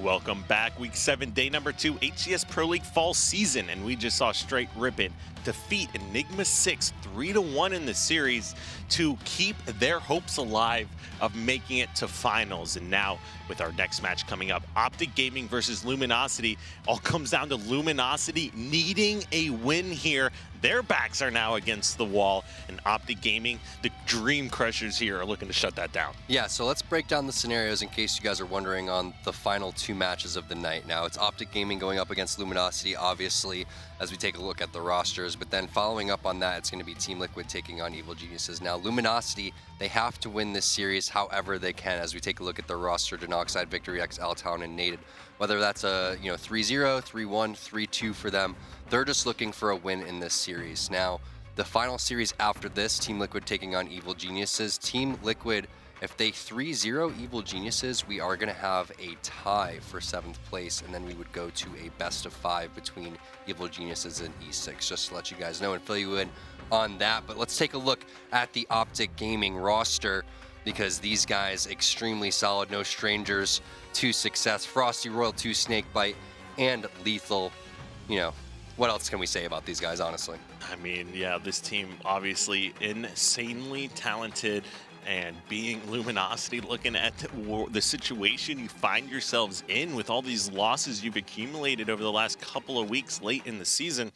Welcome back. Week 7, day number 2, HCS Pro League fall season, and we just saw Straight Rippin defeat Enigma 6 3-1 in the series to keep their hopes alive of making it to finals. And now, with our next match coming up, Optic Gaming versus Luminosity, all comes down to Luminosity needing a win here. Their backs are now against the wall, and Optic Gaming, the Dream Crushers here, are looking to shut that down. Yeah, so let's break down the scenarios in case you guys are wondering on the final 2 matches of the night. Now, it's Optic Gaming going up against Luminosity, obviously, as we take a look at the rosters, but then following up on that, it's going to be Team Liquid taking on Evil Geniuses. Now, Luminosity, they have to win this series however they can as we take a look at the roster: Denoxide, Victory X, L-Town, and Nated. Whether that's a 3-0, 3-1, 3-2 for them, they're just looking for a win in this series. Now, the final series after this, Team Liquid taking on Evil Geniuses. Team Liquid, if they 3-0 Evil Geniuses, we are going to have a tie for 7th place, and then we would go to a best-of-5 between Evil Geniuses and E6, just to let you guys know and fill you in on that. But let's take a look at the Optic Gaming roster, because these guys extremely solid, no strangers to success. Frosty, Royal 2, Snakebite, and Lethal. What else can we say about these guys, honestly? I mean, yeah, this team obviously insanely talented, and being Luminosity, looking at the situation you find yourselves in with all these losses you've accumulated over the last couple of weeks late in the season,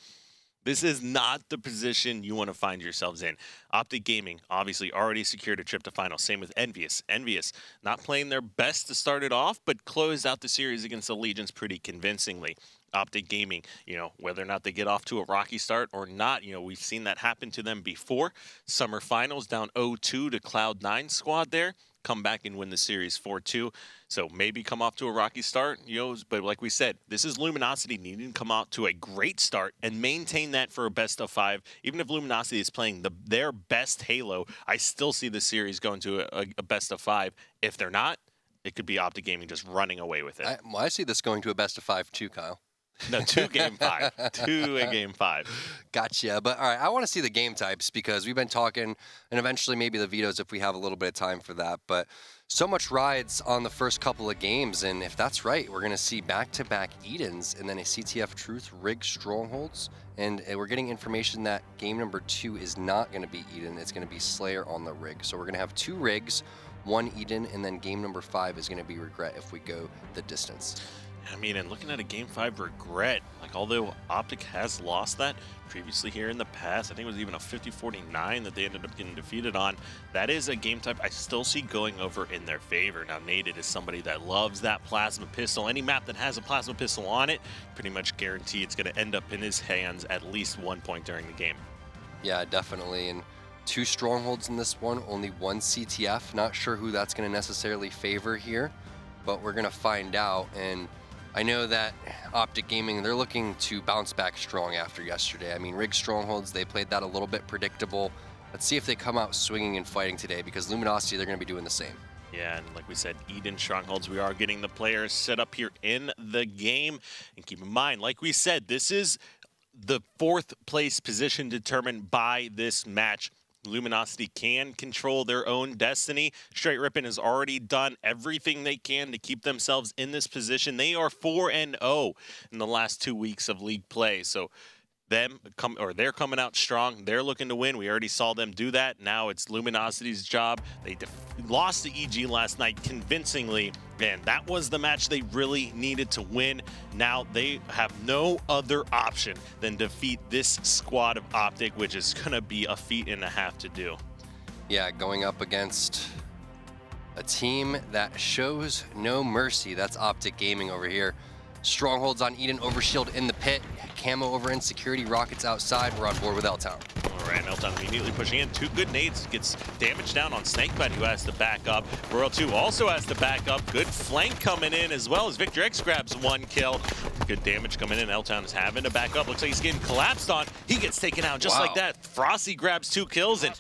this is not the position you want to find yourselves in. Optic Gaming obviously already secured a trip to final. Same with Envious. Envious not playing their best to start it off, but closed out the series against Allegiance pretty convincingly. Optic Gaming, whether or not they get off to a rocky start or not, we've seen that happen to them before. Summer Finals down 0-2 to Cloud9 squad there. Come back and win the series 4-2. So maybe come off to a rocky start, but like we said, this is Luminosity needing to come out to a great start and maintain that for a best-of-5. Even if Luminosity is playing their best Halo, I still see the series going to a best-of-5. If they're not, it could be Optic Gaming just running away with it. I see this going to a best-of-5 too, Kyle. No, 2 game 5. 2 a game 5. Gotcha. But all right, I want to see the game types because we've been talking, and eventually maybe the vetoes if we have a little bit of time for that. But so much rides on the first couple of games, and if that's right, we're going to see back-to-back Edens and then a CTF Truth rig Strongholds. And we're getting information that game number 2 is not going to be Eden. It's going to be Slayer on the rig. So we're going to have 2 rigs, 1 Eden, and then game number 5 is going to be Regret if we go the distance. I mean, and looking at a Game 5 Regret, although Optic has lost that previously here in the past, I think it was even a 50-49 that they ended up getting defeated on, that is a game type I still see going over in their favor. Now, Nated is somebody that loves that plasma pistol. Any map that has a plasma pistol on it, pretty much guarantee it's going to end up in his hands at least one point during the game. Yeah, definitely. And 2 Strongholds in this one, only 1 CTF. Not sure who that's going to necessarily favor here, but we're going to find out. And I know that Optic Gaming, they're looking to bounce back strong after yesterday. I mean, Rig Strongholds, they played that a little bit predictable. Let's see if they come out swinging and fighting today, because Luminosity, they're going to be doing the same. Yeah, and like we said, Eden Strongholds, we are getting the players set up here in the game. And keep in mind, like we said, this is the 4th place position determined by this match. Luminosity can control their own destiny. Straight Rippin has already done everything they can to keep themselves in this position. They are 4-0 in the last 2 weeks of league play. So they're coming out strong. They're looking to win. We already saw them do that. Now it's Luminosity's job. They lost to EG last night convincingly, and that was the match they really needed to win. Now they have no other option than defeat this squad of Optic, which is going to be a feat and a half to do. Yeah, going up against a team that shows no mercy. That's Optic Gaming over here. Strongholds on Eden, Overshield in the pit, Camo over Insecurity, Rockets outside. We're on board with L-Town. All right, L-Town immediately pushing in. 2 good nades, gets damage down on Snakebite, who has to back up. Royal 2 also has to back up. Good flank coming in as well as Victor X grabs 1 kill. Good damage coming in. L-Town is having to back up. Looks like he's getting collapsed on. He gets taken out just like that. Frosty grabs 2 kills, and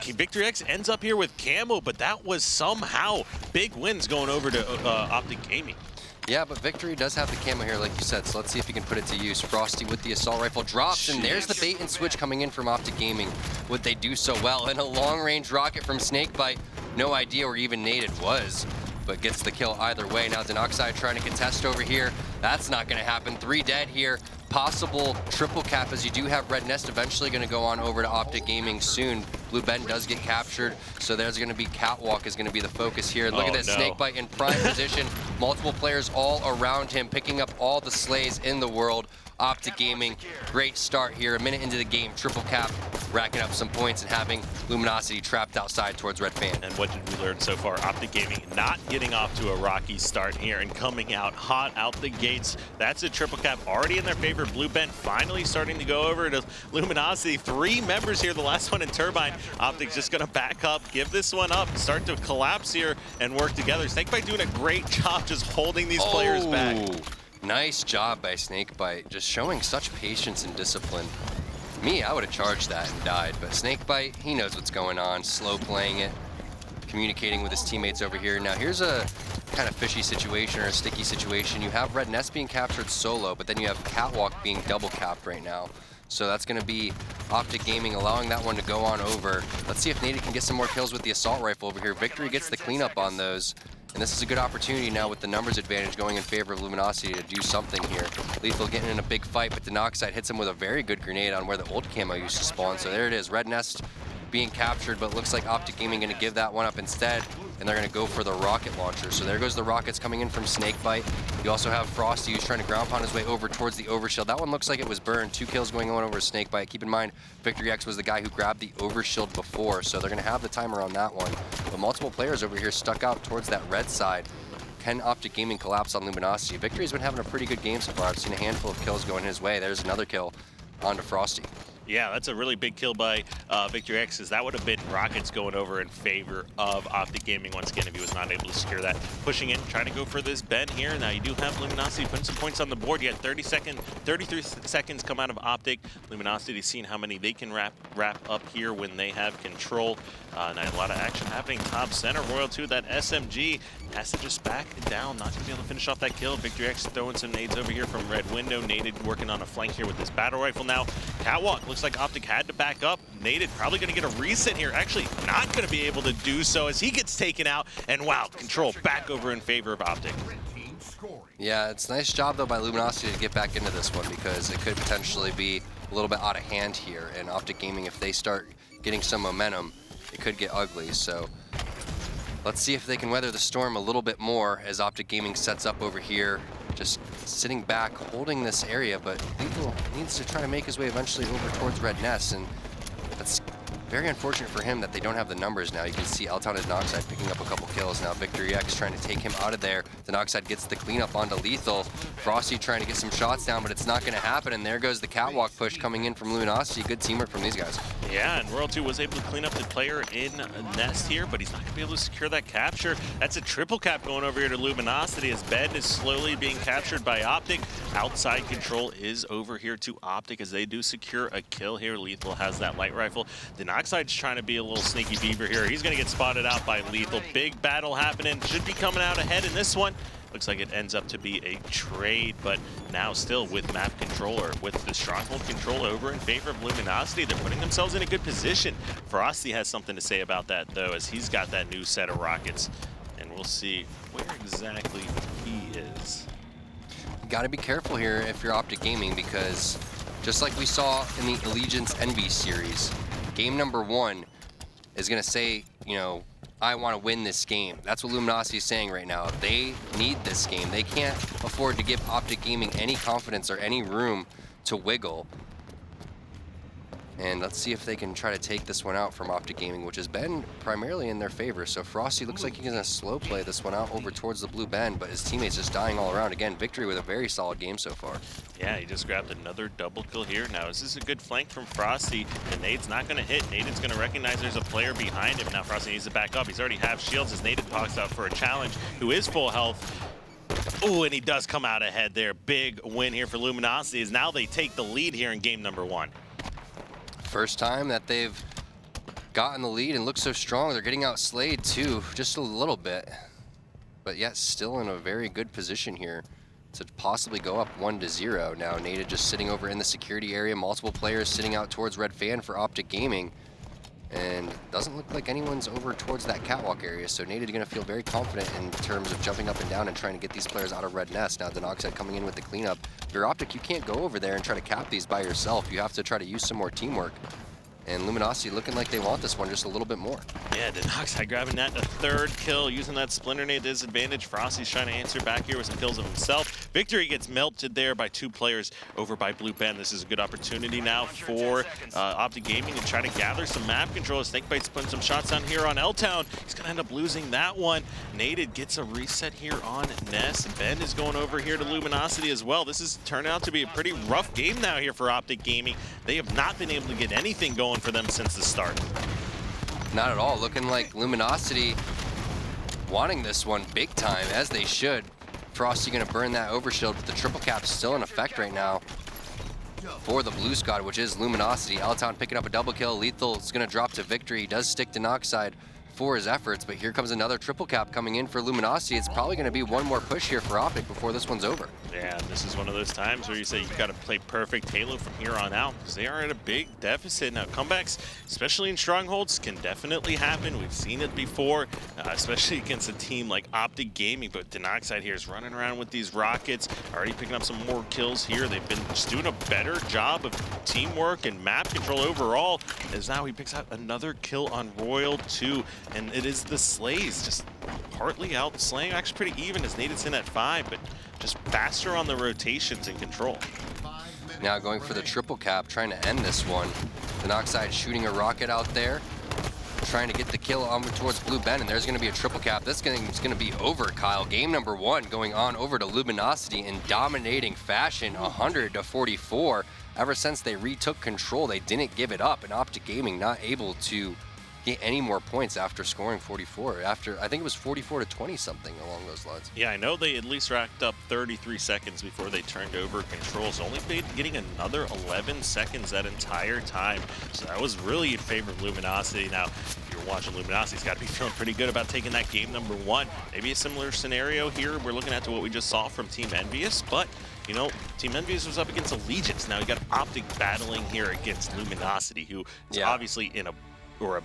Victor X ends up here with Camo, but that was somehow big wins going over to Optic Gaming. Yeah, but Victory does have the camo here, like you said, so let's see if he can put it to use. Frosty with the assault rifle drops, and there's the bait and switch coming in from Optic Gaming. Would they do so well? And a long-range rocket from Snakebite. No idea where even Nated was. but gets the kill either way. Now Denoxide trying to contest over here. That's not going to happen. 3 dead here. Possible triple cap, as you do have Red Nest eventually going to go on over to Optic Gaming soon. Blue Ben does get captured, so there's going to be Catwalk is going to be the focus here. Look at this, Snakebite in prime position. Multiple players all around him, picking up all the slays in the world. Optic Gaming, great start here. A minute into the game, triple cap, racking up some points and having Luminosity trapped outside towards Red Fan. And what did we learn so far? Optic Gaming not getting off to a rocky start here and coming out hot out the gates. That's a triple cap already in their favor. Blue Ben finally starting to go over to Luminosity. 3 members here, the last one in Turbine. Optic's just gonna back up, give this one up, start to collapse here and work together. Snakebite doing a great job just holding these players back. Nice job by Snakebite, just showing such patience and discipline. Me, I would have charged that and died, but Snakebite, he knows what's going on, slow playing it, communicating with his teammates over here. Now here's a kind of fishy situation or a sticky situation. You have Red Nest being captured solo, but then you have Catwalk being double capped right now. So that's going to be Optic Gaming allowing that one to go on over. Let's see if Nady can get some more kills with the assault rifle over here. Victory gets the cleanup on those. And this is a good opportunity now with the numbers advantage going in favor of Luminosity to do something here. Lethal getting in a big fight, but Denoxide hits him with a very good grenade on where the old camo used to spawn. So there it is, Red Nest being captured, but looks like Optic Gaming going to give that one up instead, and they're going to go for the rocket launcher. So there goes the rockets coming in from Snakebite. You also have Frosty, who's trying to ground pound his way over towards the overshield. That one looks like it was burned. 2 kills going on over Snakebite. Keep in mind, Victory X was the guy who grabbed the overshield before, so they're going to have the timer on that one. But multiple players over here stuck out towards that red side. Can Optic Gaming collapse on Luminosity? Victory's been having a pretty good game so far. I've seen a handful of kills going his way. There's another kill onto Frosty. Yeah, that's a really big kill by Victor X, as that would have been rockets going over in favor of Optic Gaming once again if he was not able to secure that. Pushing in, trying to go for this bend here. Now you do have Luminosity putting some points on the board. You had 33 seconds come out of Optic. Luminosity seeing how many they can wrap up here when they have control. Now a lot of action happening top center. Royal 2, that SMG has to just back down, not going to be able to finish off that kill. Victor X throwing some nades over here from Red Window. Naded working on a flank here with this battle rifle now. Catwalk looks like Optic had to back up. Naded probably going to get a reset here. Actually not going to be able to do so as he gets taken out. And wow, control back over in favor of Optic. Yeah, it's a nice job though by Luminosity to get back into this one, because it could potentially be a little bit out of hand here. And Optic Gaming, if they start getting some momentum, it could get ugly. So let's see if they can weather the storm a little bit more as Optic Gaming sets up over here, just sitting back, holding this area, but Lethal needs to try to make his way eventually over towards Red Nest, and that's very unfortunate for him that they don't have the numbers now. You can see Altown and Denoxide picking up a couple kills now. Victory X trying to take him out of there. Denoxide gets the cleanup onto Lethal. Frosty trying to get some shots down, but it's not going to happen, and there goes the Catwalk push coming in from Luminosity. Good teamwork from these guys. Yeah, and Royal 2 was able to clean up the player in Nest here, but he's not going to be able to secure that capture. That's a triple cap going over here to Luminosity as Ben is slowly being captured by Optic. Outside control is over here to Optic as they do secure a kill here. Lethal has that light rifle. Denoxide's trying to be a little sneaky beaver here. He's going to get spotted out by Lethal. Big battle happening. Should be coming out ahead in this one. Looks like it ends up to be a trade, but now still with map controller, with the stronghold control over in favor of Luminosity, they're putting themselves in a good position. Frosty has something to say about that, though, as he's got that new set of rockets, and we'll see where exactly he is. You got to be careful here if you're Optic Gaming, because just like we saw in the Allegiance Envy series, game number 1 is going to say, you know, I want to win this game. That's what Luminosity is saying right now. They need this game. They can't afford to give Optic Gaming any confidence or any room to wiggle. And let's see if they can try to take this one out from Optic Gaming, which has been primarily in their favor. So Frosty looks like he's going to slow play this one out over towards the blue bend, but his teammates just dying all around. Again, Victory with a very solid game so far. Yeah, he just grabbed another double kill here. Now, is this a good flank from Frosty? The nade's not going to hit. Nade's going to recognize there's a player behind him. Now Frosty needs to back up. He's already half shields as Nade pops out for a challenge, who is full health. Oh, and he does come out ahead there. Big win here for Luminosity as now they take the lead here in game number 1. First time that they've gotten the lead and look so strong. They're getting outslayed too, just a little bit. But yet still in a very good position here to possibly go up 1-0. Now Nada just sitting over in the security area. Multiple players sitting out towards Red Fan for Optic Gaming. And doesn't look like anyone's over towards that catwalk area, so Nated going to feel very confident in terms of jumping up and down and trying to get these players out of red nest. Now Denoxide coming in with the cleanup. If you're Optic, you can't go over there and try to cap these by yourself. You have to try to use some more teamwork. And Luminosity looking like they want this one just a little bit more. Yeah, Denoxide grabbing that, a third kill, using that Splinter Nade disadvantage. Frosty's trying to answer back here with some kills of himself. Victory gets melted there by 2 players over by Blue Ben. This is a good opportunity now for Optic Gaming to try to gather some map control. Snakebite's putting some shots down here on L-Town. He's going to end up losing that one. Nated gets a reset here on Ness. Ben is going over here to Luminosity as well. This has turned out to be a pretty rough game now here for Optic Gaming. They have not been able to get anything going for them since the start. Not at all. Looking like Luminosity wanting this one big time, as they should. Frosty going to burn that overshield, but the triple cap's still in effect right now for the blue squad, which is Luminosity. L-Town picking up a double kill. Lethal is going to drop to victory. He does stick Denoxide for his efforts, but here comes another triple cap coming in for Luminosity. It's probably going to be one more push here for Optic before this one's over. Yeah, this is one of those times where you say you've got to play perfect Halo from here on out, because they are at a big deficit. Now, comebacks, especially in Strongholds, can definitely happen. We've seen it before, especially against a team like Optic Gaming, but Denoxide here is running around with these rockets, already picking up some more kills here. They've been just doing a better job of teamwork and map control overall, as now he picks out another kill on Royal 2, and it is the Slays just partly out slaying, actually pretty even as Nated's in at 5, but just faster on the rotations and control. Now going for the triple cap, trying to end this one. Denoxide shooting a rocket out there, trying to get the kill on towards Blue Ben, and there's going to be a triple cap. This game is going to be over, Kyle. Game number 1 going on over to Luminosity in dominating fashion, 100-44. Ever since they retook control, they didn't give it up, and Optic Gaming not able to get any more points after scoring 44. After, I think it was 44-20 something along those lines. Yeah, I know they at least racked up 33 seconds before they turned over control, so only getting another 11 seconds that entire time. So that was really in favor of Luminosity. Now, if you're watching Luminosity, it's got to be feeling pretty good about taking that game number 1. Maybe a similar scenario here. We're looking at to what we just saw from Team Envious, but you know, Team Envious was up against Allegiance. Now you got Optic battling here against Luminosity, who is obviously in a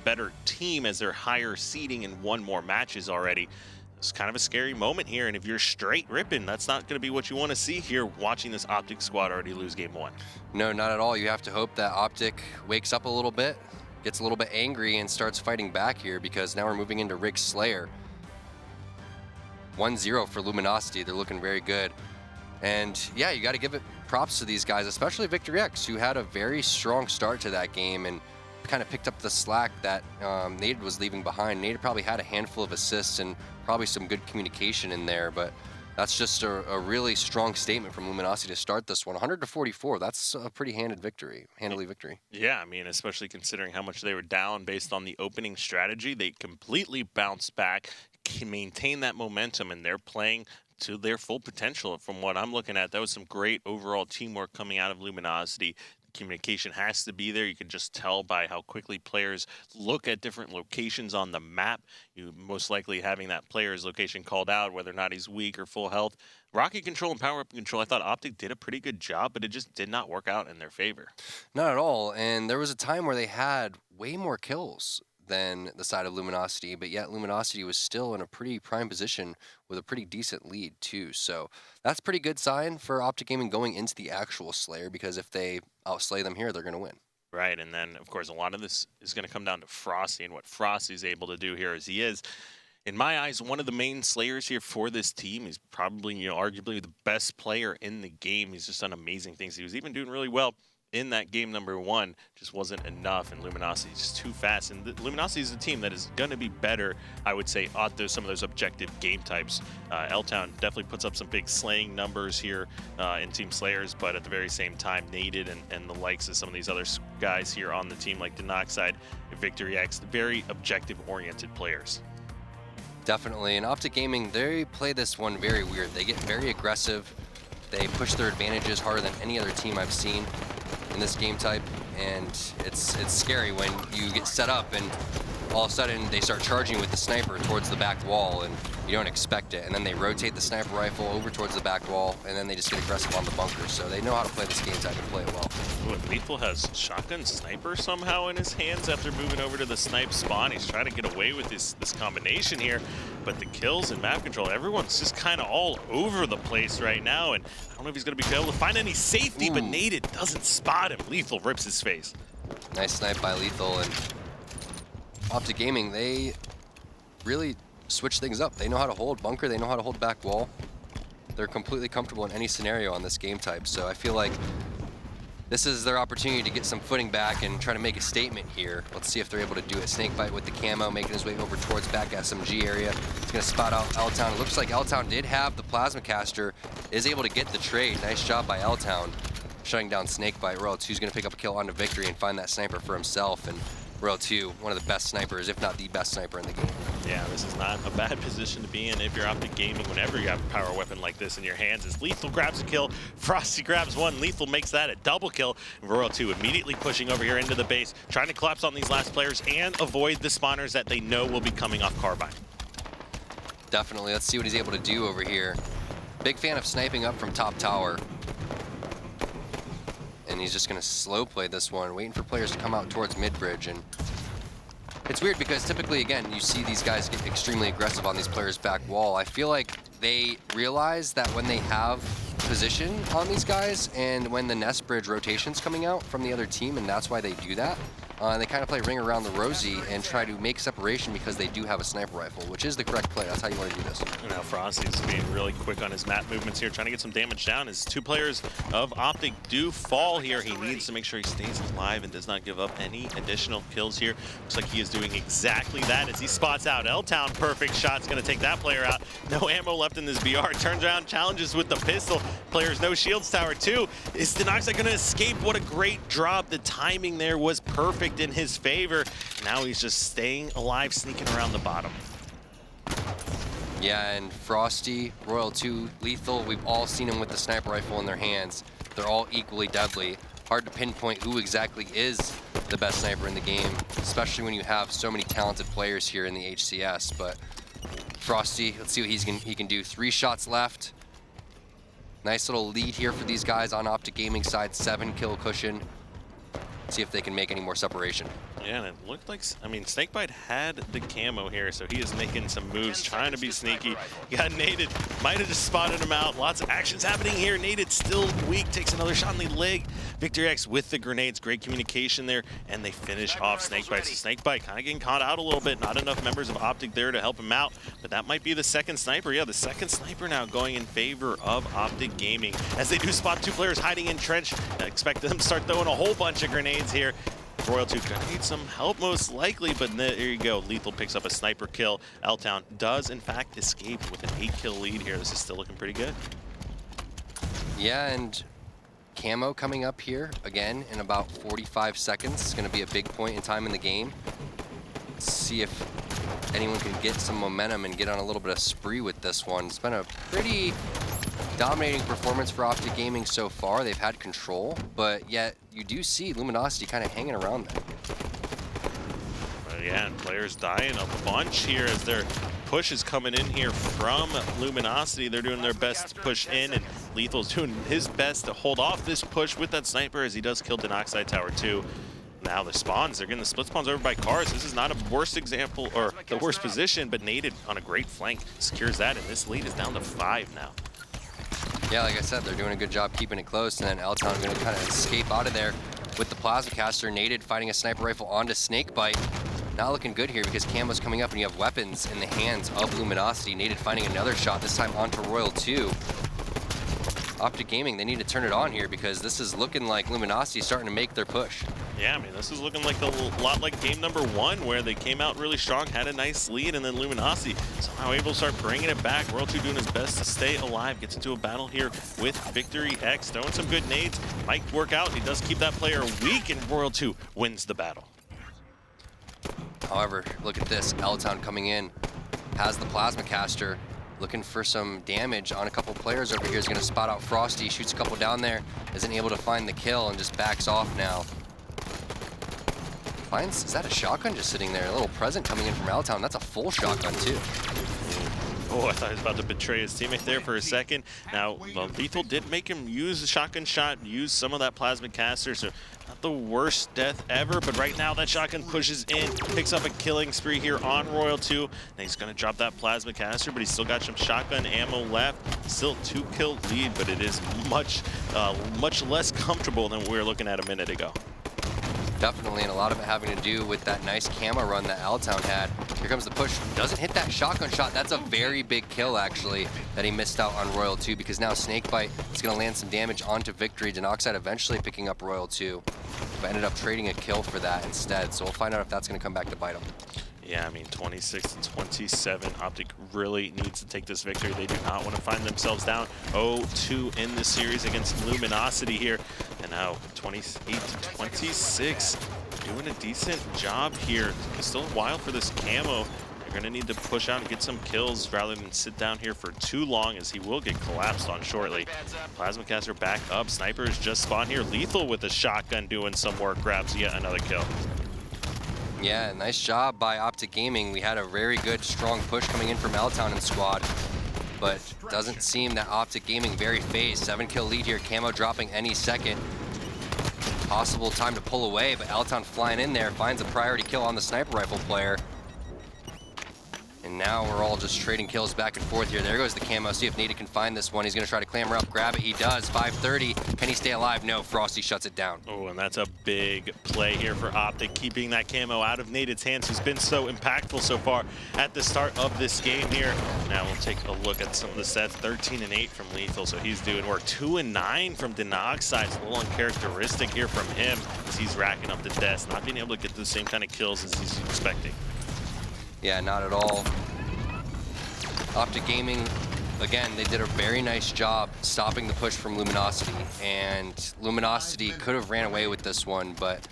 better team as they're higher seeding and won more matches already. It's kind of a scary moment here, and if you're straight ripping, that's not going to be what you want to see here watching this Optic squad already lose game 1. No, not at all. You have to hope that Optic wakes up a little bit, gets a little bit angry, and starts fighting back here, because now we're moving into Rig Slayer. 1-0 for Luminosity. They're looking very good. And yeah, you got to give it props to these guys, especially Victory X, who had a very strong start to that game and kind of picked up the slack that Nated was leaving behind. Nated probably had a handful of assists and probably some good communication in there, but that's just a really strong statement from Luminosity to start this one. 100-44, that's a pretty handily victory. Yeah, I mean, especially considering how much they were down based on the opening strategy. They completely bounced back, can maintain that momentum, and they're playing to their full potential. From what I'm looking at, that was some great overall teamwork coming out of Luminosity. Communication has to be there. You can just tell by how quickly players look at different locations on the map. You most likely having that player's location called out, whether or not he's weak or full health. Rocket control and power up control, I thought Optic did a pretty good job, but it just did not work out in their favor. Not at all. And there was a time where they had way more kills than the side of Luminosity, but yet Luminosity was still in a pretty prime position with a pretty decent lead too. So that's a pretty good sign for Optic Gaming going into the actual Slayer, because if they outslay them here, they're going to win. Right, and then of course a lot of this is going to come down to Frosty and what Frosty's able to do here, as he is, in my eyes, one of the main slayers here for this team. He's probably, arguably the best player in the game. He's just done amazing things. He was even doing really well in that game number 1, just wasn't enough, and Luminosity is just too fast. And Luminosity is a team that is going to be better, I would say, on some of those objective game types. L-Town definitely puts up some big slaying numbers here in Team Slayers, but at the very same time, Nated and the likes of some of these other guys here on the team, like Denoxide and Victory X, very objective-oriented players. Definitely, and Optic Gaming, they play this one very weird. They get very aggressive. They push their advantages harder than any other team I've seen in this game type, and it's scary when you get set up and all of a sudden they start charging with the sniper towards the back wall, and you don't expect it. And then they rotate the sniper rifle over towards the back wall, and then they just get aggressive on the bunker. So they know how to play this game type and play it well. Ooh, and Lethal has shotgun sniper somehow in his hands after moving over to the snipe spawn. He's trying to get away with this combination here, but the kills and map control, everyone's just kind of all over the place right now, and I don't know if he's going to be able to find any safety, but Naded doesn't spot him. Lethal rips his face. Nice snipe by Lethal, and Optic Gaming, they really switch things up. They know how to hold bunker, they know how to hold back wall. They're completely comfortable in any scenario on this game type, so I feel like this is their opportunity to get some footing back and try to make a statement here. Let's see if they're able to do it. Snakebite with the camo, making his way over towards back SMG area. He's gonna spot out L-Town. It looks like L-Town did have the plasma caster, is able to get the trade. Nice job by L-Town, shutting down Snakebite. Royal 2's gonna pick up a kill onto Victory and find that sniper for himself. And Royal 2, one of the best snipers, if not the best sniper in the game. Yeah, this is not a bad position to be in if you're Optic Gaming whenever you have a power weapon like this in your hands. As Lethal grabs a kill, Frosty grabs one, Lethal makes that a double kill. Royal 2 immediately pushing over here into the base, trying to collapse on these last players and avoid the spawners that they know will be coming off Carbine. Definitely, let's see what he's able to do over here. Big fan of sniping up from top tower. And he's just gonna slow play this one, waiting for players to come out towards mid-bridge. And it's weird because typically, again, you see these guys get extremely aggressive on these players' back wall. I feel like they realize that when they have position on these guys and when the nest bridge rotation's coming out from the other team, and that's why they do that. They kind of play ring around the rosy and try to make separation because they do have a sniper rifle, which is the correct play. That's how you want to do this. Now Frosty's being really quick on his map movements here, trying to get some damage down as two players of Optic do fall here. He needs to make sure he stays alive and does not give up any additional kills here. Looks like he is doing exactly that as he spots out L-Town. Perfect shot's going to take that player out. No ammo left in this BR. Turns around, challenges with the pistol. Players no shields tower too. Is Denoxide going to escape? What a great drop. The timing there was perfect in his favor. Now he's just staying alive, sneaking around the bottom. Yeah, and Frosty, Royal 2, Lethal, we've all seen them with the sniper rifle in their hands. They're all equally deadly. Hard to pinpoint who exactly is the best sniper in the game, especially when you have so many talented players here in the HCS. But Frosty, let's see what he can do. 3 shots left. Nice little lead here for these guys on Optic Gaming side, 7 kill cushion. See if they can make any more separation. Yeah, and it looked like, I mean, Snakebite had the camo here, so he is making some moves, trying to be sneaky. He got Naded, might have just spotted him out. Lots of actions happening here. Naded still weak, takes another shot in the leg. Victory X with the grenades, great communication there, and they finish off Snakebite. So Snakebite kind of getting caught out a little bit. Not enough members of Optic there to help him out, but that might be the second sniper. Yeah, the second sniper now going in favor of Optic Gaming. As they do spot 2 players hiding in trench, I expect them to start throwing a whole bunch of grenades here. Royal 2 gonna need some help most likely, but there you go. Lethal picks up a sniper kill. L-Town does in fact escape with an 8-kill lead here. This is still looking pretty good. Yeah, and camo coming up here again in about 45 seconds. It's gonna be a big point in time in the game. Let's see if anyone can get some momentum and get on a little bit of spree with this one. It's been a pretty dominating performance for Optic Gaming so far. They've had control, but yet you do see Luminosity kind of hanging around there. Yeah, and players dying a bunch here as their push is coming in here from Luminosity. They're doing their best to push in, and Lethal's doing his best to hold off this push with that sniper as he does kill Denoxide Tower 2. Now the spawns, they're getting the split spawns over by cars. This is not a worst example, or the worst position, but Naded on a great flank secures that, and this lead is down to 5 now. Yeah, like I said, they're doing a good job keeping it close, and then L-Town going to kind of escape out of there with the plasma caster. Naded fighting a sniper rifle onto Snakebite. Not looking good here because camo's coming up and you have weapons in the hands of Luminosity. Naded finding another shot, this time onto Royal 2. Optic Gaming, they need to turn it on here because this is looking like Luminosity starting to make their push. Yeah, I mean, this is looking like a lot like game number 1, where they came out really strong, had a nice lead, and then Luminosity somehow able to start bringing it back. Royal 2 doing his best to stay alive, gets into a battle here with Victory X, throwing some good nades. Might work out, he does keep that player weak, and Royal 2 wins the battle. However, look at this, L-Town coming in, has the plasma caster, looking for some damage on a couple players over here. He's going to spot out Frosty, shoots a couple down there, isn't able to find the kill, and just backs off now. Finds, is that a shotgun just sitting there? A little present coming in from Altown. That's a full shotgun too. Oh, I thought he was about to betray his teammate there for a second. Now, Lethal did make him use a shotgun shot, use some of that plasma caster, so not the worst death ever, but right now that shotgun pushes in, picks up a killing spree here on Royal 2. And he's going to drop that plasma caster, but he's still got some shotgun ammo left. Still 2-kill lead, but it is much less comfortable than we were looking at a minute ago. Definitely, and a lot of it having to do with that nice camo run that Altown had. Here comes the push. Doesn't hit that shotgun shot. That's a very big kill, actually, that he missed out on Royal 2, because now Snakebite is going to land some damage onto Victory. Denoxide eventually picking up Royal 2, but ended up trading a kill for that instead. So we'll find out if that's going to come back to bite him. Yeah, I mean, 26-27. Optic really needs to take this victory. They do not want to find themselves down 0-2 in this series against Luminosity here. And now 28-26. Doing a decent job here. It's still a while for this camo. They're going to need to push out and get some kills rather than sit down here for too long, as he will get collapsed on shortly. Plasma caster back up. Sniper is just spawned here. Lethal with a shotgun doing some work. Grabs yet another kill. Yeah, nice job by Optic Gaming. We had a very good, strong push coming in from Altown and squad, but doesn't seem that Optic Gaming very phased. 7-kill lead here, camo dropping any second. Possible time to pull away, but Altown flying in there, finds a priority kill on the sniper rifle player. And now we're all just trading kills back and forth here. There goes the camo. See if Nada can find this one. He's going to try to clamber up, grab it. He does. 530. Can he stay alive? No. Frosty shuts it down. Oh, and that's a big play here for Optic, keeping that camo out of Nada's hands, who's been so impactful so far at the start of this game here. Now we'll take a look at some of the stats. 13-8 from Lethal, so he's doing work. 2-9 from Denoxide. It's a little uncharacteristic here from him, as he's racking up the deaths, not being able to get the same kind of kills as he's expecting. Yeah, not at all. Optic Gaming, again, they did a very nice job stopping the push from Luminosity, and Luminosity could have ran away with this one, but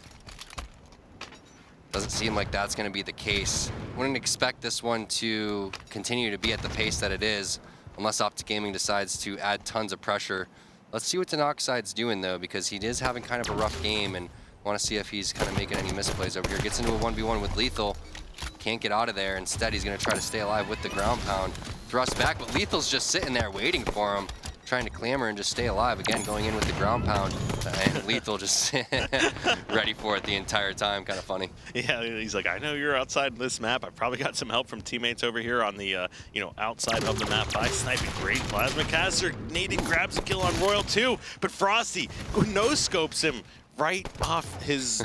doesn't seem like that's going to be the case. Wouldn't expect this one to continue to be at the pace that it is, unless Optic Gaming decides to add tons of pressure. Let's see what Denoxide's doing, though, because he is having kind of a rough game, and want to see if he's kind of making any misplays over here. Gets into a 1v1 with Lethal. Can't get out of there. Instead, he's going to try to stay alive with the ground pound. Thrust back, but Lethal's just sitting there waiting for him, trying to clamber and just stay alive. Again, going in with the ground pound, and Lethal just ready for it the entire time. Kind of funny. Yeah, he's like, I know you're outside this map. I probably got some help from teammates over here on the, outside of the map by sniping. Great plasma caster. Nada grabs a kill on Royal 2, but Frosty no-scopes him right off his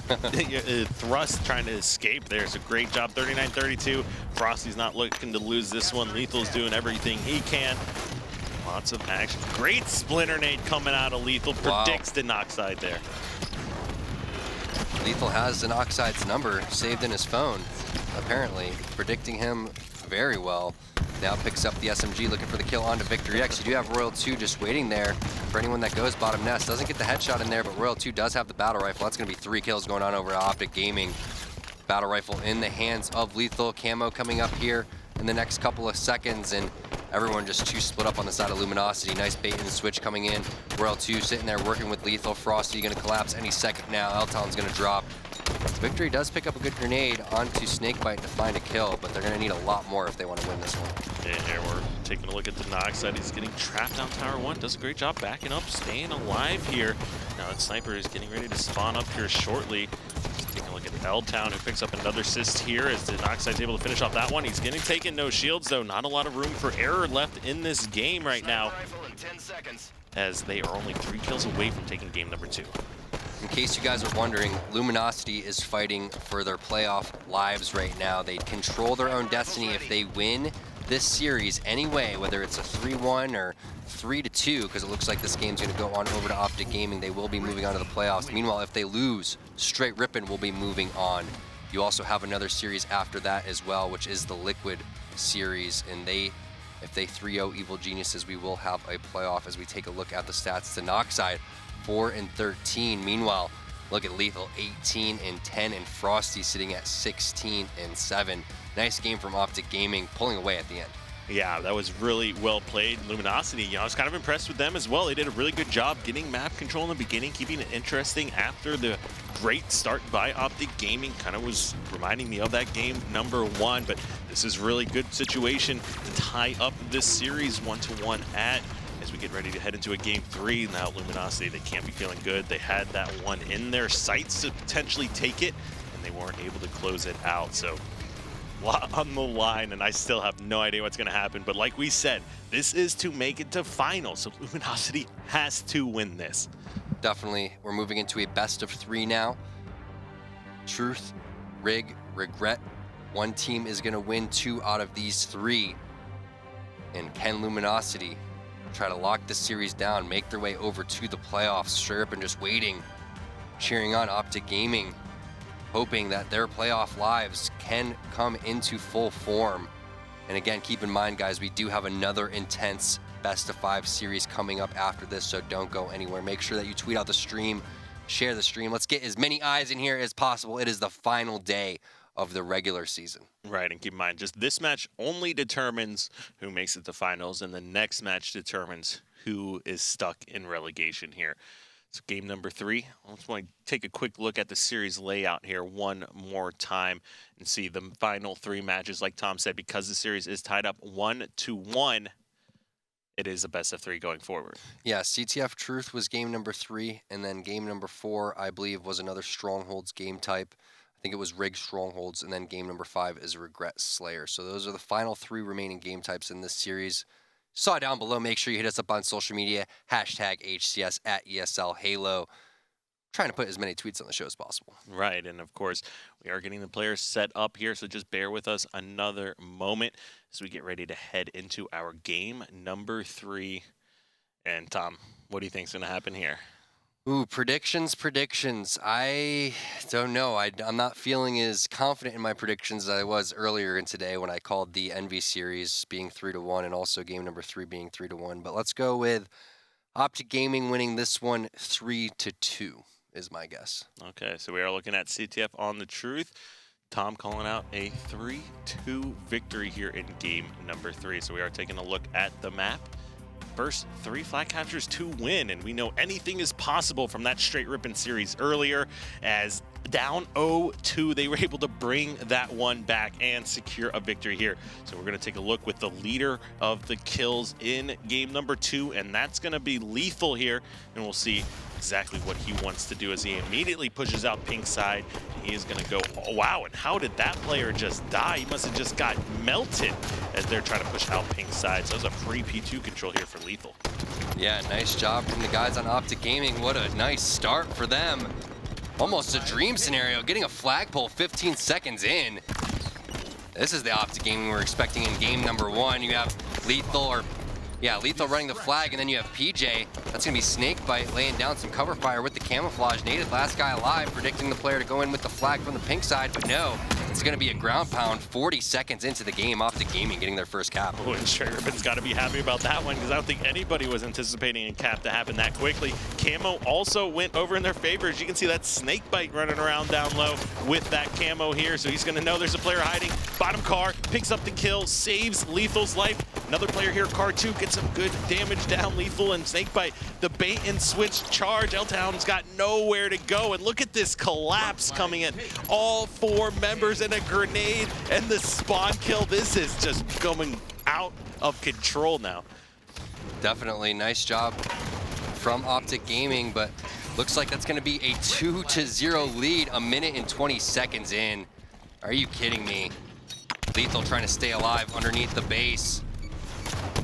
thrust, trying to escape. There's a great job. 39-32. Frosty's not looking to lose this one. Lethal's doing everything he can. Lots of action. Great splinter nade coming out of Lethal. Predicts Denoxide there. Lethal has Denoxide's number saved in his phone, apparently, predicting him very well. Now picks up the SMG, looking for the kill onto Victory X. You do have Royal 2 just waiting there for anyone that goes bottom nest. Doesn't get the headshot in there, but Royal 2 does have the battle rifle. That's going to be 3 kills going on over at Optic Gaming. Battle rifle in the hands of Lethal. Camo coming up here in the next couple of seconds, and everyone just too split up on the side of Luminosity. Nice bait and switch coming in. Royal 2 sitting there working with Lethal. Frosty going to collapse any second now. Altown's going to drop. Victory does pick up a good grenade onto Snakebite to find a kill, but they're going to need a lot more if they want to win this one. And here we're taking a look at Denoxide. He's getting trapped on Tower 1. Does a great job backing up, staying alive here. Now that Sniper is getting ready to spawn up here shortly. Just taking a look at L-Town, who picks up another assist here as Denoxide's able to finish off that one. He's getting taken no shields, though. Not a lot of room for error left in this game right now, as they are only 3 kills away from taking game number 2. In case you guys are wondering, Luminosity is fighting for their playoff lives right now. They control their own destiny. If they win this series anyway, whether it's a 3-1 or 3-2, because it looks like this game's going to go on over to Optic Gaming, they will be moving on to the playoffs. Meanwhile, if they lose, Straight Rippin' will be moving on. You also have another series after that as well, which is the Liquid series, and if they 3-0 Evil Geniuses, we will have a playoff. As we take a look at the stats, Denoxide 4-13. Meanwhile, look at Lethal 18-10, and Frosty sitting at 16-7. Nice game from Optic Gaming, pulling away at the end. Yeah, that was really well played. Luminosity, I was kind of impressed with them as well. They did a really good job getting map control in the beginning, keeping it interesting after the great start by Optic Gaming. Kind of was reminding me of that game #1, but this is really good situation to tie up this series 1-1 at as we get ready to head into a game 3. Now Luminosity, they can't be feeling good. They had that one in their sights to potentially take it, and they weren't able to close it out. So lot on the line, and I still have no idea what's going to happen. But like we said, this is to make it to finals, so Luminosity has to win this. Definitely. We're moving into a best of 3 now. Truth, Rig, Regret. One team is going to win 2 out of these 3. And can Luminosity try to lock this series down, make their way over to the playoffs, straight up and just waiting, cheering on Optic Gaming, hoping that their playoff lives can come into full form. And again, keep in mind, guys, we do have another intense best of 5 series coming up after this, so don't go anywhere. Make sure that you tweet out the stream, share the stream. Let's get as many eyes in here as possible. It is the final day of the regular season. Right, and keep in mind, just this match only determines who makes it to finals, and the next match determines who is stuck in relegation here. So game number 3, I just want to take a quick look at the series layout here one more time and see the final 3 matches. Like Tom said, because the series is tied up 1-1, it is a best of 3 going forward. Yeah, CTF Truth was game number 3, and then game number 4, I believe, was another Strongholds game type. I think it was Rig Strongholds, and then game number 5 is Regret Slayer. So those are the final 3 remaining game types in this series. Saw it down below. Make sure you hit us up on social media, hashtag HCS at ESL Halo. Trying to put as many tweets on the show as possible. Right, and of course, we are getting the players set up here, so just bear with us another moment as we get ready to head into our game number 3. And Tom, what do you think is going to happen here? Ooh, predictions. I don't know. I'm not feeling as confident in my predictions as I was earlier in today when I called the Envy series being 3-1 and also game number 3 being 3-1. But let's go with Optic Gaming winning this one 3-2 is my guess. Okay, so we are looking at CTF on the Truth. Tom calling out a 3-2 victory here in game number 3. So we are taking a look at the map. First 3 flag captures to win, and we know anything is possible from that straight ripping series earlier. As down 0-2, they were able to bring that one back and secure a victory here. So we're going to take a look with the leader of the kills in game number 2, and that's going to be Lethal here, and we'll see exactly what he wants to do as he immediately pushes out pink side. He is going to go, oh, wow, and how did that player just die? He must have just got melted as they're trying to push out pink side. So it was a free P2 control here for Lethal. Yeah, nice job from the guys on Optic Gaming. What a nice start for them. Almost a dream scenario, getting a flagpole 15 seconds in. This is the Optic Gaming we're expecting in game number 1. You have Lethal running the flag, and then you have PJ. That's going to be Snakebite laying down some cover fire with the camouflage. Nated last guy alive, predicting the player to go in with the flag from the pink side, but no. It's going to be a ground pound 40 seconds into the game. Optic Gaming getting their first cap. Oh, and Straight Ribbon's got to be happy about that one because I don't think anybody was anticipating a cap to happen that quickly. Camo also went over in their favor. As you can see, that Snakebite running around down low with that camo here. So he's going to know there's a player hiding. Bottom car, picks up the kill, saves Lethal's life. Another player here, car 2, gets some good damage down. Lethal and Snakebite, the bait and switch charge. L-Town's got nowhere to go. And look at this collapse coming in. All 4 members and a grenade and the spawn kill. This is just going out of control now. Definitely nice job from Optic Gaming, but looks like that's going to be a 2-0 lead, a minute and 20 seconds in. Are you kidding me? Lethal trying to stay alive underneath the base.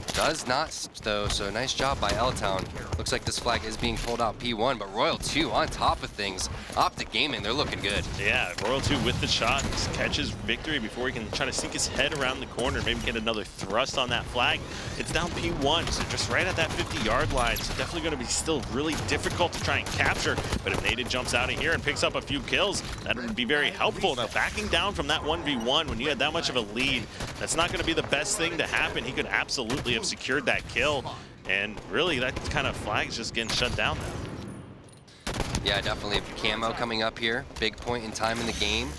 Does not, though, so nice job by L-Town. Looks like this flag is being pulled out P1, but Royal 2 on top of things. Optic Gaming, they're looking good. Yeah, Royal 2 with the shot, catches victory before he can try to sneak his head around the corner, maybe get another thrust on that flag. It's down P1, so just right at that 50-yard line, so definitely going to be still really difficult to try and capture, but if Nated jumps out of here and picks up a few kills, that would be very helpful. Now, backing down from that 1v1 when you had that much of a lead, that's not going to be the best thing to happen. He could absolutely have secured that kill, and really that kind of flag is just getting shut down now. Yeah, definitely camo coming up here. Big point in time in the game.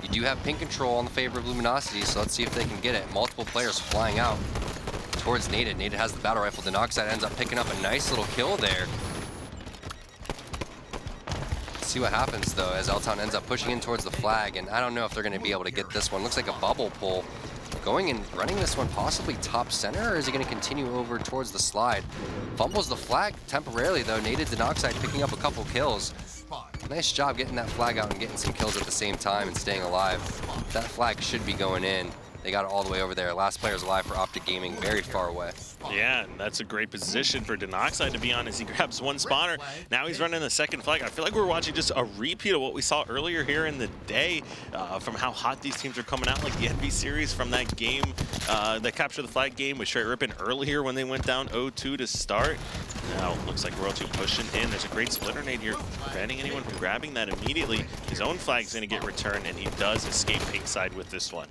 You do have pink control on the favor of Luminosity, so let's see if they can get it. Multiple players flying out. towards Nated. Nated has the battle rifle. Denoxide ends up picking up a nice little kill there. See what happens though as L-Town ends up pushing in towards the flag, and I don't know if they're going to be able to get this one. Looks like a bubble pull. Going and running this one possibly top center, or is he going to continue over towards the slide? Fumbles the flag temporarily though. Nated Denoxide picking up a couple kills. Nice job getting that flag out and getting some kills at the same time and staying alive. That flag should be going in. They got it all the way over there. Last player's alive for Optic Gaming, very far away. Yeah, and that's a great position for Denoxide to be on as he grabs one spawner. Now he's running the second flag. I feel like we're watching just a repeat of what we saw earlier here in the day from how hot these teams are coming out, like the NB series from that game, that capture the flag game with Straight Rippin' earlier when they went down 0-2 to start. Now looks like Royal 2 pushing in. There's a great splitter nade here, preventing anyone from grabbing that immediately. His own flag's gonna get returned, and he does escape pink side with this one.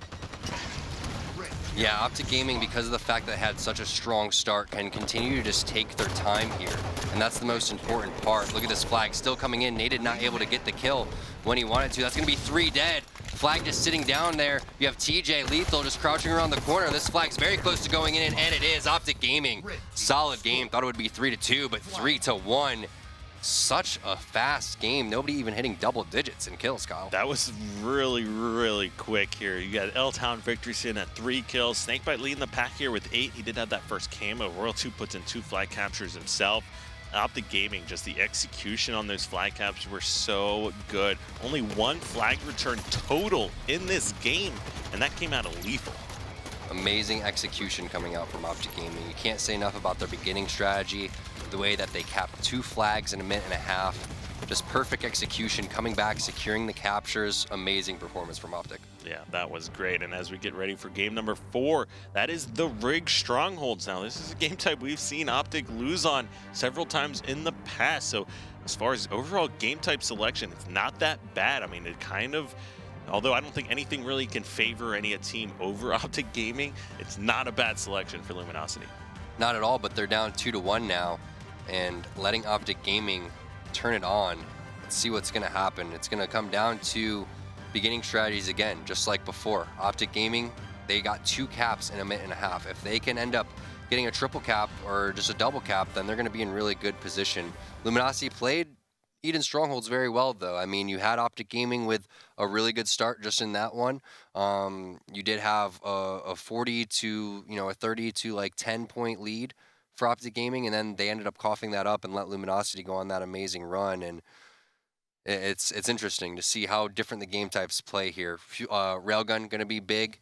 Yeah, Optic Gaming, because of the fact that it had such a strong start, can continue to just take their time here. And that's the most important part. Look at this flag still coming in. Nated not able to get the kill when he wanted to. That's going to be 3 dead. Flag just sitting down there. You have TJ Lethal just crouching around the corner. This flag's very close to going in, and it is. Optic Gaming, solid game. Thought it would be 3-2, but 3-1. Such a fast game. Nobody even hitting double digits in kills, Kyle. That was really, really quick here. You got L-Town Victorson at 3 kills. Snakebite leading the pack here with 8. He did have that first camo. Royal 2 puts in 2 flag captures himself. Optic Gaming, just the execution on those flag captures were so good. Only 1 flag return total in this game, and that came out of lethal. Amazing execution coming out from Optic Gaming. You can't say enough about their beginning strategy, the way that they capped 2 flags in a minute and a half. Just perfect execution, coming back, securing the captures. Amazing performance from Optic. Yeah, that was great. And as we get ready for game number 4, that is the Rig Strongholds. Now, this is a game type we've seen Optic lose on several times in the past. So as far as overall game type selection, it's not that bad. I mean, it kind of, although I don't think anything really can favor any team over Optic Gaming, it's not a bad selection for Luminosity. Not at all, but they're down 2-1 now, and letting Optic Gaming turn it on. Let's see what's going to happen. It's going to come down to beginning strategies again, just like before. Optic Gaming, they got 2 caps in a minute and a half. If they can end up getting a triple cap or just a double cap, then they're going to be in really good position. Luminosity played Eden Strongholds very well, though. I mean, you had Optic Gaming with a really good start just in that one. You did have a 40 to, a 30 to like 10 point lead for Optic Gaming, and then they ended up coughing that up and let Luminosity go on that amazing run. And it's interesting to see how different the game types play here. Railgun going to be big.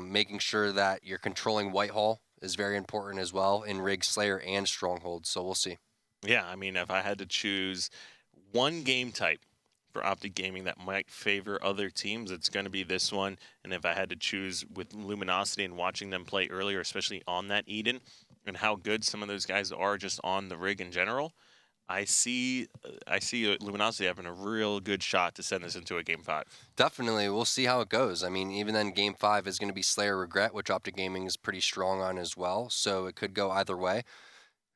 Making sure that you're controlling Whitehall is very important as well in Rig, Slayer, and Stronghold. So we'll see. Yeah, I mean, if I had to choose one game type for Optic Gaming that might favor other teams, it's going to be this one. And if I had to choose with Luminosity and watching them play earlier, especially on that Eden, and how good some of those guys are just on the rig in general, I see Luminosity having a real good shot to send this into a game 5. Definitely. We'll see how it goes. I mean, even then, game 5 is going to be Slayer Regret, which Optic Gaming is pretty strong on as well. So it could go either way.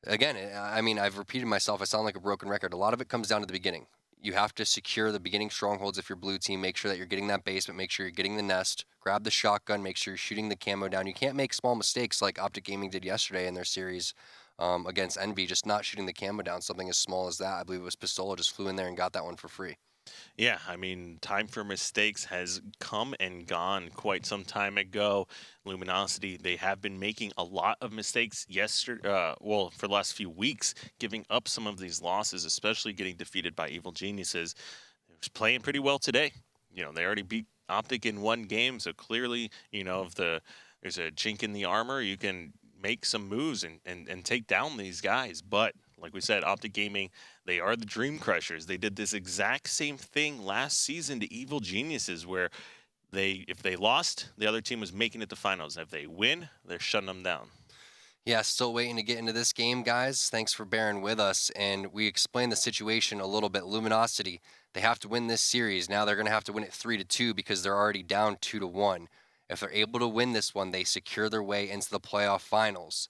Again, I mean, I've repeated myself. I sound like a broken record. A lot of it comes down to the beginning. You have to secure the beginning strongholds if you're blue team. Make sure that you're getting that base, but make sure you're getting the nest. Grab the shotgun. Make sure you're shooting the camo down. You can't make small mistakes like Optic Gaming did yesterday in their series against Envy, just not shooting the camo down. Something as small as that. I believe it was Pistola just flew in there and got that one for free. Yeah, I mean, time for mistakes has come and gone quite some time ago. Luminosity, they have been making a lot of mistakes yesterday, for the last few weeks, giving up some of these losses, especially getting defeated by Evil Geniuses. They're playing pretty well today. They already beat Optic in 1 game, so clearly, if there's a chink in the armor, you can make some moves and take down these guys. But like we said, Optic Gaming, they are the Dream Crushers. They did this exact same thing last season to Evil Geniuses, where if they lost, the other team was making it to finals. If they win, they're shutting them down. Yeah, still waiting to get into this game, guys. Thanks for bearing with us. And we explained the situation a little bit. Luminosity, they have to win this series. Now they're going to have to win it 3-2 because they're already down 2-1. If they're able to win this one, they secure their way into the playoff finals.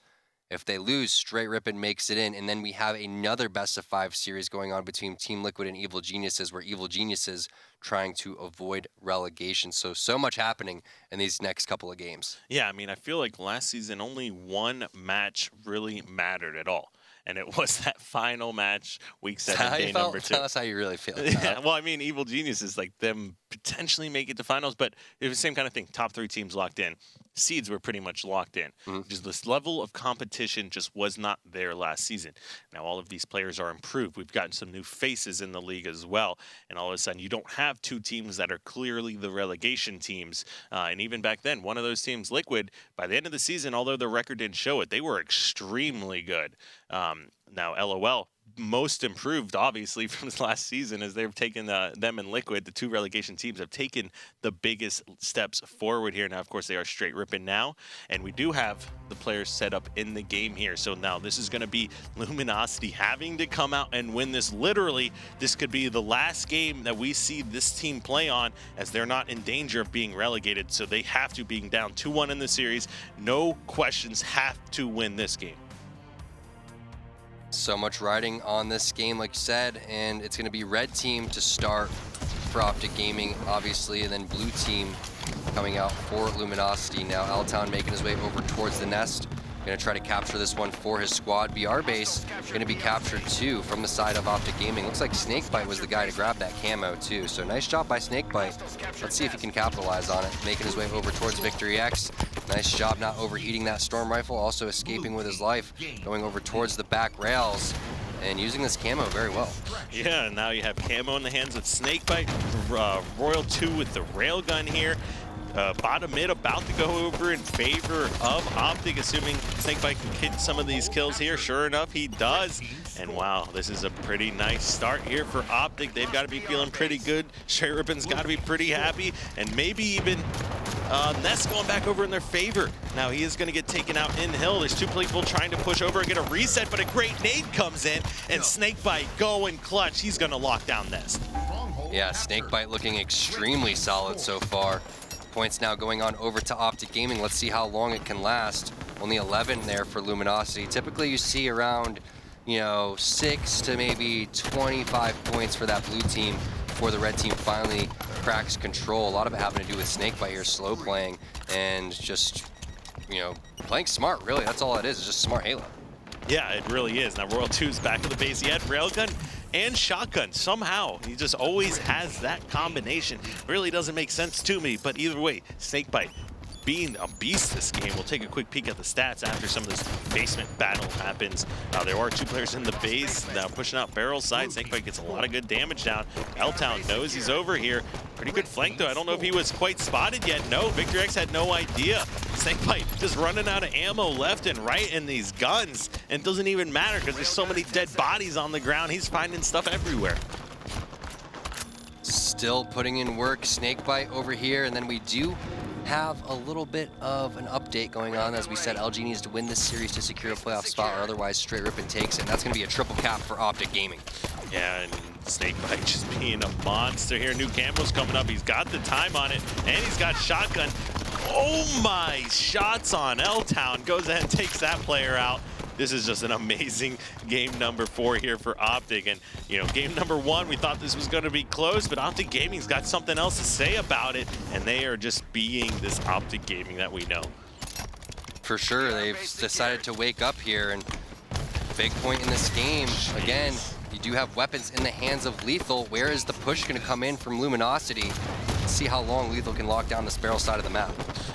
If they lose, Straight Rippin makes it in, and then we have another best-of-5 series going on between Team Liquid and Evil Geniuses, where Evil Geniuses trying to avoid relegation. So much happening in these next couple of games. Yeah, I mean, I feel like last season only one match really mattered at all. And it was that final match, week 7, day number 2. Tell us how you really feel. Yeah, well, I mean, Evil Geniuses, like them potentially make it to finals, but it was the same kind of thing. Top 3 teams locked in. Seeds were pretty much locked in. Just this level of competition just was not there last season. Now, all of these players are improved. We've gotten some new faces in the league as well. And all of a sudden, you don't have 2 teams that are clearly the relegation teams. And even back then, one of those teams, Liquid, by the end of the season, although the record didn't show it, they were extremely good. Now, LOL, most improved, obviously, from this last season as they've taken them and Liquid, the 2 relegation teams, have taken the biggest steps forward here. Now, of course, they are straight ripping now, and we do have the players set up in the game here. So now this is going to be Luminosity having to come out and win this. Literally, this could be the last game that we see this team play on, as they're not in danger of being relegated. So they have to, being down 2-1 in the series, no questions, have to win this game. So much riding on this game, like you said, and it's going to be red team to start for Optic Gaming, obviously, and then blue team coming out for Luminosity. Now, L-Town making his way over towards the nest. Going to try to capture this one for his squad. BR base going to be captured too from the side of Optic Gaming. Looks like Snakebite was the guy to grab that camo too. So nice job by Snakebite. Let's see if he can capitalize on it. Making his way over towards Victory X. Nice job not overheating that storm rifle. Also escaping with his life. Going over towards the back rails and using this camo very well. Yeah, and now you have camo in the hands of Snakebite. Royal 2 with the railgun here. Bottom mid about to go over in favor of Optic, assuming Snakebite can get some of these kills here. Sure enough, he does. And wow, this is a pretty nice start here for Optic. They've got to be feeling pretty good. Straight Rippin's got to be pretty happy. And maybe even Nest going back over in their favor. Now he is going to get taken out in hill. There's 2 people trying to push over and get a reset, but a great nade comes in. And Snakebite going clutch. He's going to lock down Nest. Yeah, Snakebite looking extremely solid so far. Points now going on over to Optic Gaming. Let's see how long it can last. Only 11 there for Luminosity. Typically you see around, 6 to maybe 25 points for that blue team before the red team finally cracks control. A lot of it having to do with Snakebite here, slow playing and just, playing smart, really. That's all it is just smart Halo. Yeah, it really is. Now Royal 2's back to the base. He had railgun and shotgun. Somehow, he just always has that combination. Really doesn't make sense to me, but either way, Snakebite being a beast this game. We'll take a quick peek at the stats after some of this basement battle happens. There are 2 players in the base now pushing out barrel side. Snakebite gets a lot of good damage down. L-Town knows he's over here. Pretty good flank though. I don't know if he was quite spotted yet. No, Victor X had no idea. Snakebite just running out of ammo left and right in these guns. And it doesn't even matter because there's so many dead bodies on the ground. He's finding stuff everywhere. Still putting in work, Snakebite over here, and then we do have a little bit of an update going on. As we said, LG needs to win this series to secure a playoff spot, or otherwise Straight Rippin takes it. And that's going to be a triple cap for Optic Gaming. Yeah, and Snakebite just being a monster here. New camo's coming up. He's got the time on it, and he's got shotgun. Oh my, shots on L-Town. Goes ahead and takes that player out. This is just an amazing game number 4 here for Optic. And, game number 1, we thought this was going to be close, but Optic Gaming's got something else to say about it, and they are just being this Optic Gaming that we know. For sure, they've decided to wake up here, and big point in this game. Again, you do have weapons in the hands of Lethal. Where is the push going to come in from Luminosity? Let's see how long Lethal can lock down this barrel side of the map.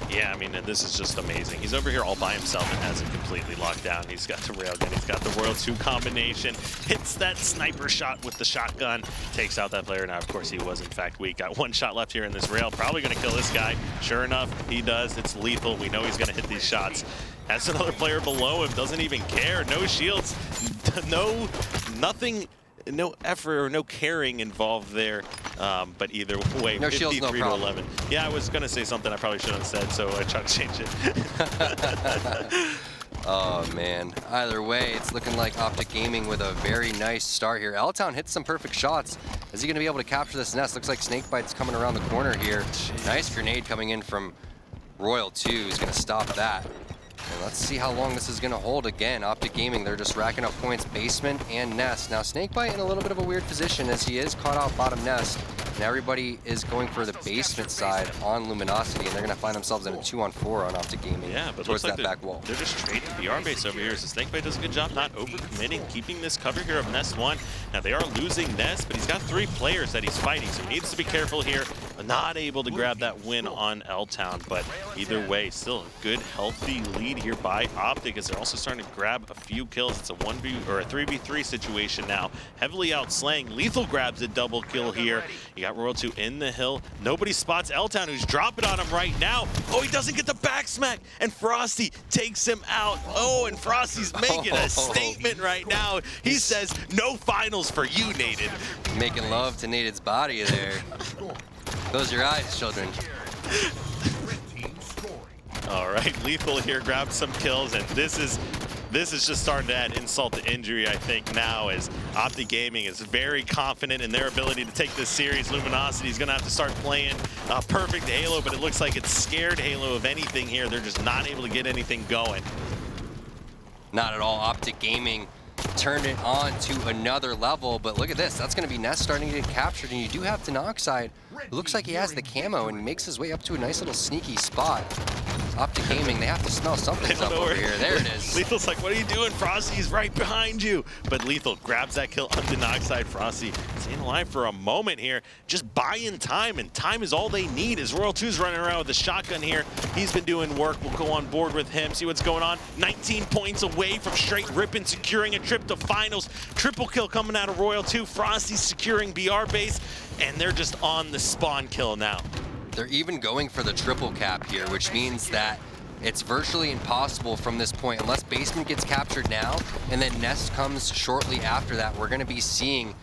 Yeah, I mean, this is just amazing. He's over here all by himself and has it completely locked down. He's got the railgun, he's got the Royal 2 combination, hits that sniper shot with the shotgun, takes out that player. Now, of course, he was in fact weak. Got 1 shot left here in this rail, probably gonna kill this guy. Sure enough, he does. It's Lethal. We know he's gonna hit these shots. Has another player below him, doesn't even care. No shields, nothing. No effort or no caring involved there, but either way, no 53 shields, no to problem. 11. Yeah, I was gonna say something I probably shouldn't have said, so I tried to change it. Oh man, either way, it's looking like Optic Gaming with a very nice start here. L-Town hits some perfect shots. Is he gonna be able to capture this nest? Looks like Snakebite's coming around the corner here. Nice grenade coming in from Royal 2 is gonna stop that. And let's see how long this is going to hold. Again, Optic Gaming, they're just racking up points, basement and nest. Now, Snakebite in a little bit of a weird position as he is caught out bottom nest. And everybody is going for the basement side on Luminosity, and they're going to find themselves in a 2-on-4 on Optic Gaming towards that back wall. They're just trading BR base over here. So Snakebite does a good job not overcommitting, keeping this cover here of Nest 1. Now, they are losing Nest, but he's got 3 players that he's fighting, so he needs to be careful here. Not able to grab that win on L-Town, but either way, still a good, healthy lead here by Optic as they're also starting to grab a few kills. It's a 1v or a 3v3 situation now. Heavily outslaying. Lethal grabs a double kill here. You got Royal 2 in the hill. Nobody spots L-Town, who's dropping on him right now. Oh, he doesn't get the back smack, and Frosty takes him out. Oh, and Frosty's making a statement right now. He says, no finals for you, Nated. Making love to Nated's body there. Close your eyes, children. All right, Lethal here grabs some kills, and this is just starting to add insult to injury, I think, now, as Optic Gaming is very confident in their ability to take this series. Luminosity is going to have to start playing perfect Halo, but it looks like it's scared Halo of anything here. They're just not able to get anything going. Not at all. Optic Gaming turned it on to another level, but look at this. That's going to be Nest starting to get captured, and you do have Tanoxide. It looks like he has the camo and makes his way up to a nice little sneaky spot. Optic Gaming, they have to smell something's up over here. There it is. Lethal's like, what are you doing, Frosty? He's right behind you. But Lethal grabs that kill on Tanoxide. Frosty staying alive for a moment here, just buying time, and time is all they need as Royal 2's running around with the shotgun here. He's been doing work. We'll go on board with him, see what's going on. 19 points away from straight ripping, securing a trip to finals. Triple kill coming out of Royal 2. Frosty securing BR base, and they're just on the spawn kill now. They're even going for the triple cap here, which means that it's virtually impossible from this point, unless basement gets captured now, and then Nest comes shortly after that. We're gonna be seeing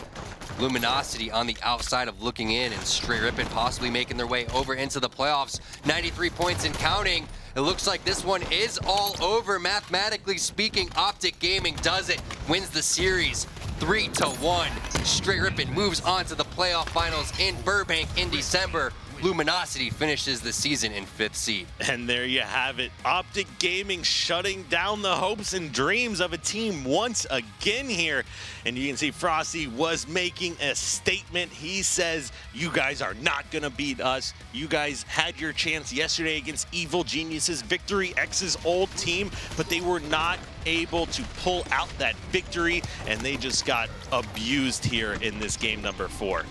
Luminosity on the outside of looking in and straight ripping, possibly making their way over into the playoffs. 93 points and counting. It looks like this one is all over, mathematically speaking. Optic Gaming does it, wins the series 3-1. Straight ripping moves on to the playoff finals in Burbank in December. Luminosity finishes the season in 5th seed. And there you have it. Optic Gaming shutting down the hopes and dreams of a team once again here. And you can see Frosty was making a statement. He says, you guys are not going to beat us. You guys had your chance yesterday against Evil Geniuses, Victory X's old team, but they were not able to pull out that victory, and they just got abused here in this game number 4.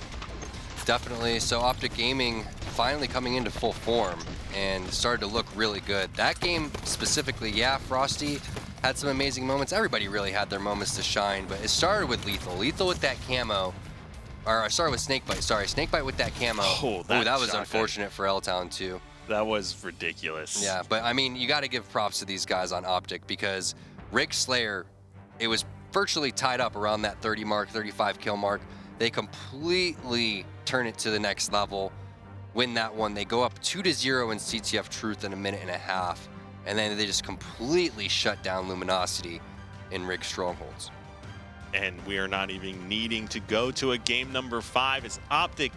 Definitely. So Optic Gaming finally coming into full form and started to look really good. That game specifically, yeah, Frosty had some amazing moments. Everybody really had their moments to shine, but it started with Lethal. Lethal with that camo. Or I started with Snakebite. Sorry, Snakebite with that camo. Oh, that was unfortunate for L-Town too. That was ridiculous. Yeah, but I mean, you got to give props to these guys on Optic, because Rick Slayer, it was virtually tied up around that 30 mark, 35 kill mark. They completely turn it to the next level, win that one. They go up 2-0 in CTF Truth in a minute and a half, and then they just completely shut down Luminosity in Rigged Strongholds. And we are not even needing to go to a game number 5, as Optic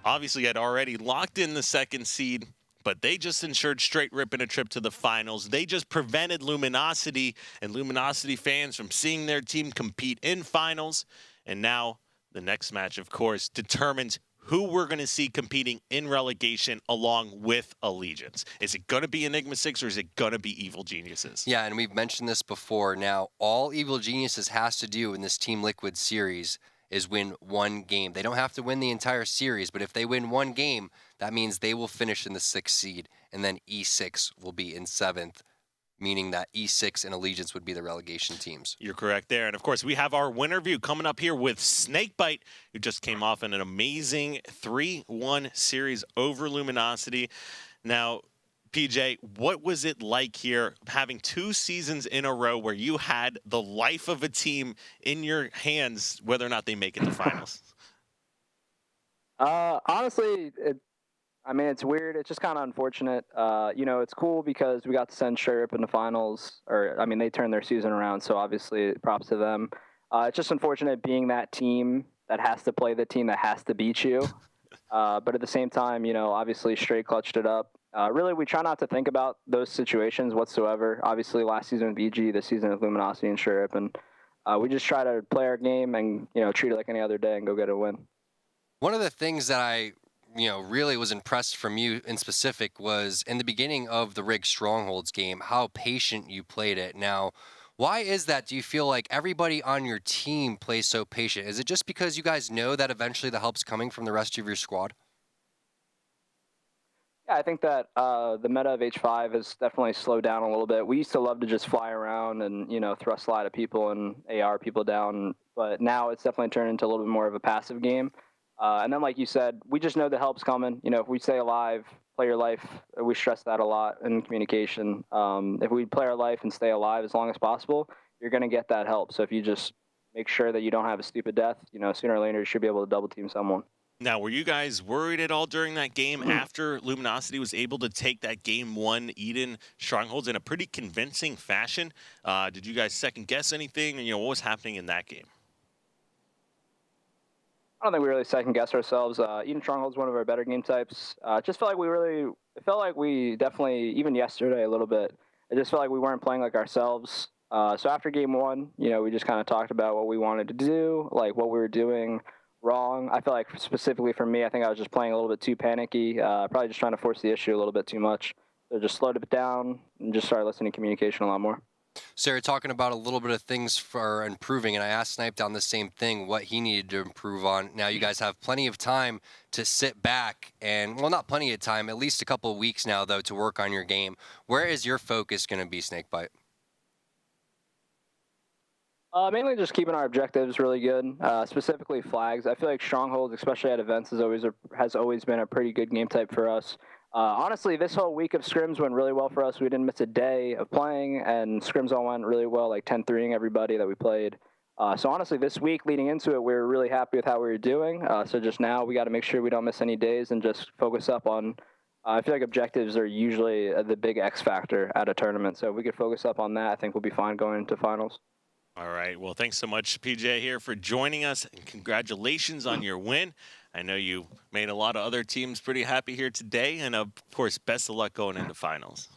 obviously had already locked in the 2nd seed, but they just ensured straight ripping a trip to the finals. They just prevented Luminosity and Luminosity fans from seeing their team compete in finals. And now the next match, of course, determines who we're going to see competing in relegation along with Allegiance. Is it going to be Enigma 6 or is it going to be Evil Geniuses? Yeah, and we've mentioned this before. Now, all Evil Geniuses has to do in this Team Liquid series is win one game. They don't have to win the entire series, but if they win one game, that means they will finish in the 6th seed, and then E6 will be in 7th, meaning that E6 and Allegiance would be the relegation teams. You're correct there. And of course, we have our winner view coming up here with Snakebite, who just came off in an amazing 3-1 series over Luminosity. Now, PJ, what was it like here having 2 seasons in a row where you had the life of a team in your hands, whether or not they make it to finals? Honestly, I mean, it's weird. It's just kind of unfortunate. You know, it's cool because we got to send straight up in the finals. Or, I mean, they turned their season around, so obviously props to them. It's just unfortunate being that team that has to play the team that has to beat you. But at the same time, you know, obviously straight clutched it up. Really, we try not to think about those situations whatsoever. Obviously, last season with BG, this season with Luminosity and Sheriff, and we just try to play our game and treat it like any other day and go get a win. One of the things that I, really was impressed from you in specific was in the beginning of the Rig Strongholds game, how patient you played it. Now, why is that? Do you feel like everybody on your team plays so patient? Is it just because you guys know that eventually the help's coming from the rest of your squad? Yeah, I think that the meta of H5 has definitely slowed down a little bit. We used to love to just fly around and thrust slide at people and AR people down, but now it's definitely turned into a little bit more of a passive game. And then, like you said, we just know the help's coming. If we stay alive, play your life, we stress that a lot in communication. If we play our life and stay alive as long as possible, you're going to get that help. So if you just make sure that you don't have a stupid death, sooner or later you should be able to double team someone. Now, were you guys worried at all during that game after Luminosity was able to take that game 1 Eden Strongholds in a pretty convincing fashion? Did you guys second guess anything? And what was happening in that game? I don't think we really second guess ourselves. Eden Stronghold is one of our better game types. Just felt like it felt like we definitely, even yesterday a little bit, it just felt like we weren't playing like ourselves. So after game 1, we just kind of talked about what we wanted to do, like what we were doing wrong. I feel like specifically for me, I think I was just playing a little bit too panicky, probably just trying to force the issue a little bit too much. So just slowed it down and just started listening to communication a lot more. So you're talking about a little bit of things for improving, and I asked Snipe Down the same thing, what he needed to improve on. Now you guys have plenty of time to sit back and, well, not plenty of time, at least a couple of weeks now, though, to work on your game. Where is your focus going to be, Snakebite? Mainly just keeping our objectives really good, specifically flags. I feel like Strongholds, especially at events, has always been a pretty good game type for us. Honestly, this whole week of scrims went really well for us. We didn't miss a day of playing, and scrims all went really well, like 10-3ing everybody that we played. So honestly, this week leading into it, we were really happy with how we were doing. So just now we got to make sure we don't miss any days and just focus up on I feel like objectives are usually the big X factor at a tournament. So if we could focus up on that, I think we'll be fine going into finals. All right. Well, thanks so much, PJ, here for joining us, and congratulations on your win. I know you made a lot of other teams pretty happy here today, and of course, best of luck going into finals.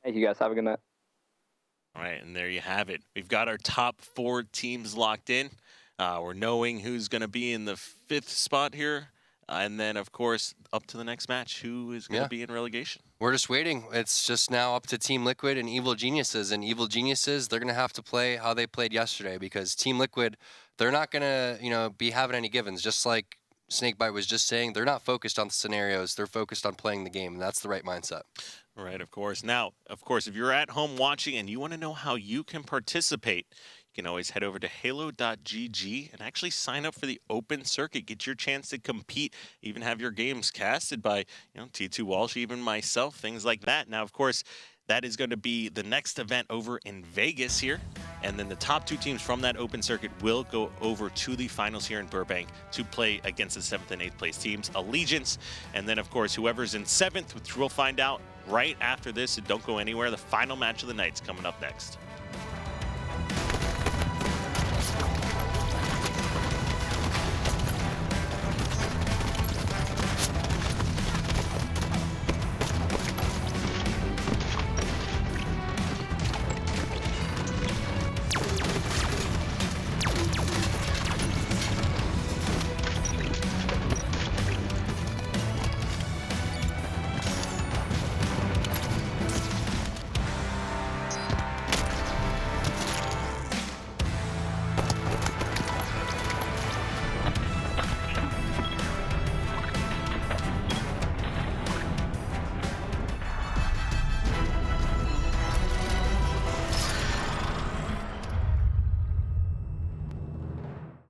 Thank you, guys. Have a good night. All right, and there you have it. We've got our top 4 teams locked in. We're knowing who's going to be in the 5th spot here. And then, of course, up to the next match, who is going to be in relegation. We're just waiting. It's just now up to Team Liquid and Evil Geniuses. And Evil Geniuses, they're going to have to play how they played yesterday, because Team Liquid, they're not going to, be having any givens. Just like Snakebite was just saying, they're not focused on the scenarios. They're focused on playing the game, and that's the right mindset. Right, of course. Now, of course, if you're at home watching and you want to know how you can participate, you can always head over to halo.gg and actually sign up for the open circuit. Get your chance to compete, even have your games casted by, T2 Walsh, even myself, things like that. Now, of course, that is going to be the next event over in Vegas here. And then the top 2 teams from that open circuit will go over to the finals here in Burbank to play against the 7th and 8th place teams, Allegiance. And then, of course, whoever's in 7th, which we'll find out right after this. So don't go anywhere. The final match of the night's coming up next.